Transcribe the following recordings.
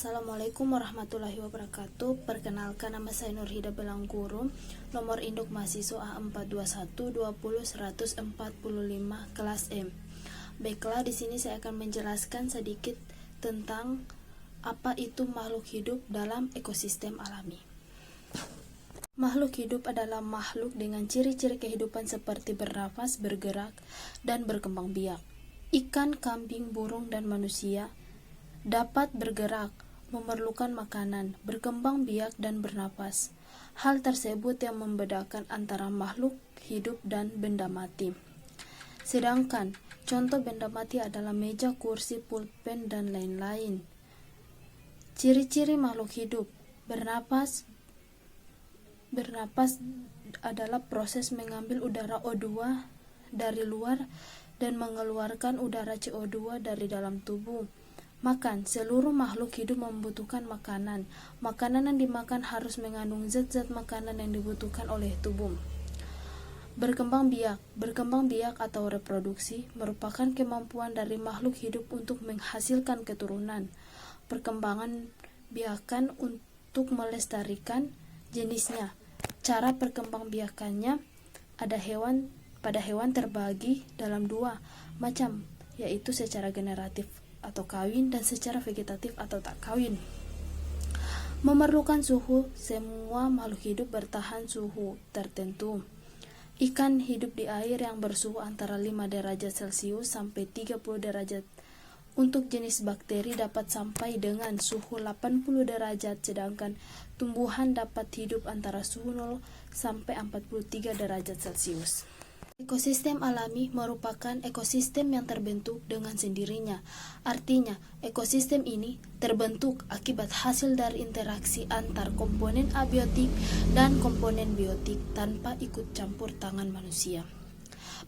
Assalamualaikum warahmatullahi wabarakatuh. Perkenalkan, nama saya Nurhida Belangkuru. Nomor induk mahasiswa A421201045 kelas M. Baiklah, di sini saya akan menjelaskan sedikit tentang apa itu makhluk hidup dalam ekosistem alami. Makhluk hidup adalah makhluk dengan ciri-ciri kehidupan seperti bernafas, bergerak, dan berkembang biak. Ikan, kambing, burung, dan manusia dapat bergerak, memerlukan makanan, berkembang biak, dan bernapas. Hal tersebut yang membedakan antara makhluk hidup dan benda mati. Sedangkan contoh benda mati adalah meja, kursi, pulpen, dan lain-lain. Ciri-ciri makhluk hidup: bernapas adalah proses mengambil udara O2 dari luar dan mengeluarkan udara CO2 dari dalam tubuh. Makan: seluruh makhluk hidup membutuhkan makanan. Makanan yang dimakan harus mengandung zat-zat makanan yang dibutuhkan oleh tubuh. Berkembang biak atau reproduksi merupakan kemampuan dari makhluk hidup untuk menghasilkan keturunan. Perkembangan biakan untuk melestarikan jenisnya. Cara perkembangbiakannya pada hewan terbagi dalam dua macam, yaitu secara generatif atau kawin dan secara vegetatif atau tak kawin. Memerlukan suhu: semua makhluk hidup bertahan suhu tertentu. Ikan hidup di air yang bersuhu antara 5 derajat Celcius sampai 30 derajat. Untuk jenis bakteri dapat sampai dengan suhu 80 derajat, sedangkan tumbuhan dapat hidup antara suhu 0 sampai 43 derajat Celcius. Ekosistem alami merupakan ekosistem yang terbentuk dengan sendirinya. Artinya, ekosistem ini terbentuk akibat hasil dari interaksi antar komponen abiotik dan komponen biotik tanpa ikut campur tangan manusia.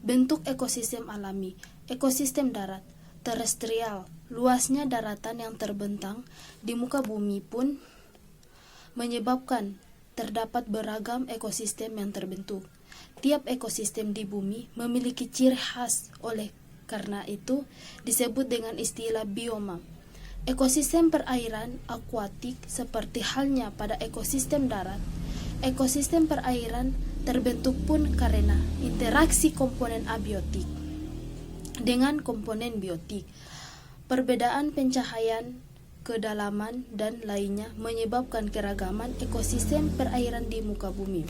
Bentuk ekosistem alami: ekosistem darat, terestrial. Luasnya daratan yang terbentang di muka bumi pun menyebabkan terdapat beragam ekosistem yang terbentuk. Tiap ekosistem di bumi memiliki ciri khas, oleh karena itu disebut dengan istilah bioma. Ekosistem perairan akuatik seperti halnya pada ekosistem darat. Ekosistem perairan terbentuk pun karena interaksi komponen abiotik dengan komponen biotik. Perbedaan pencahayaan, kedalaman, dan lainnya menyebabkan keragaman ekosistem perairan di muka bumi.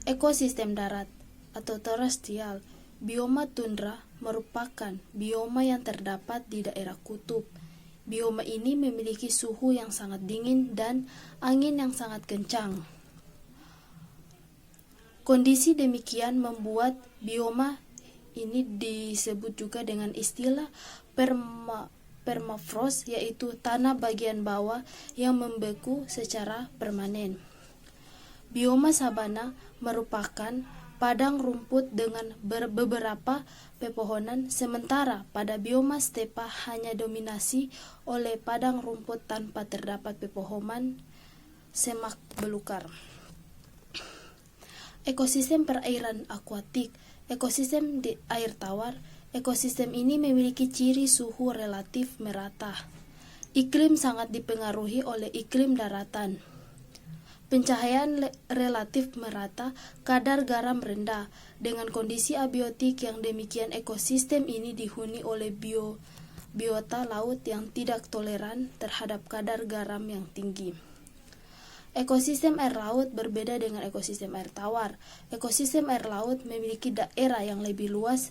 Ekosistem darat atau terestrial. Bioma tundra merupakan bioma yang terdapat di daerah kutub. Bioma ini memiliki suhu yang sangat dingin dan angin yang sangat kencang. Kondisi demikian membuat bioma ini disebut juga dengan istilah permafrost, yaitu tanah bagian bawah yang membeku secara permanen. Bioma sabana merupakan padang rumput dengan beberapa pepohonan, sementara pada bioma stepa hanya dominasi oleh padang rumput tanpa terdapat pepohonan semak belukar. Ekosistem perairan akuatik. Ekosistem di air tawar. Ekosistem ini memiliki ciri suhu relatif merata. Iklim sangat dipengaruhi oleh iklim daratan. Pencahayaan relatif merata, kadar garam rendah. Dengan kondisi abiotik yang demikian, ekosistem ini dihuni oleh biota laut yang tidak toleran terhadap kadar garam yang tinggi. Ekosistem air laut berbeda dengan ekosistem air tawar. Ekosistem air laut memiliki daerah yang lebih luas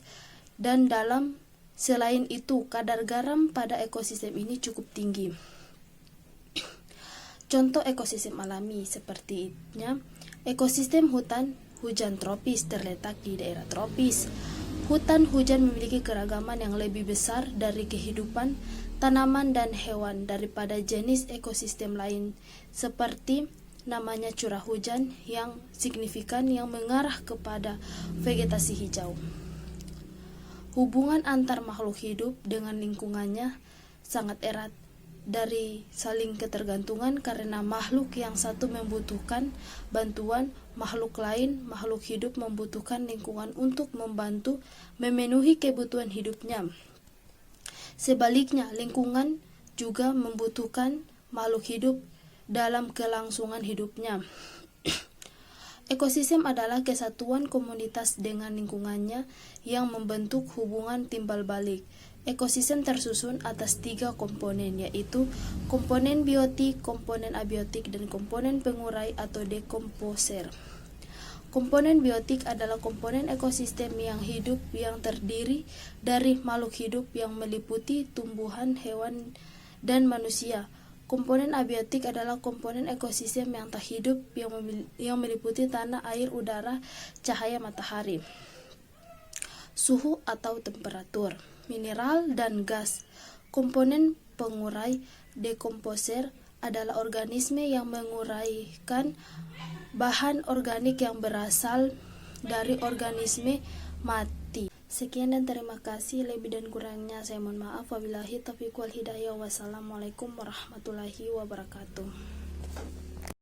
dan dalam. Selain itu, kadar garam pada ekosistem ini cukup tinggi. Contoh ekosistem alami sepertinya ekosistem hutan hujan tropis terletak di daerah tropis. Hutan hujan memiliki keragaman yang lebih besar dari kehidupan tanaman dan hewan daripada jenis ekosistem lain, seperti namanya curah hujan yang signifikan yang mengarah kepada vegetasi hijau. Hubungan antar makhluk hidup dengan lingkungannya sangat erat, dari saling ketergantungan karena makhluk yang satu membutuhkan bantuan makhluk lain. Makhluk hidup membutuhkan lingkungan untuk membantu memenuhi kebutuhan hidupnya. Sebaliknya, lingkungan juga membutuhkan makhluk hidup dalam kelangsungan hidupnya. Ekosistem adalah kesatuan komunitas dengan lingkungannya yang membentuk hubungan timbal balik. Ekosistem tersusun atas 3 komponen, yaitu komponen biotik, komponen abiotik, dan komponen pengurai atau dekomposer. Komponen biotik adalah komponen ekosistem yang hidup yang terdiri dari makhluk hidup yang meliputi tumbuhan, hewan, dan manusia. Komponen abiotik adalah komponen ekosistem yang tak hidup yang meliputi tanah, air, udara, cahaya matahari, suhu atau temperatur, mineral, dan gas. Komponen pengurai dekomposer adalah organisme yang menguraikan bahan organik yang berasal dari organisme mati. Sekian dan terima kasih. Lebih dan kurangnya saya mohon maaf. Wabillahi taufiq wal hidayah. Wassalamualaikum warahmatullahi wabarakatuh.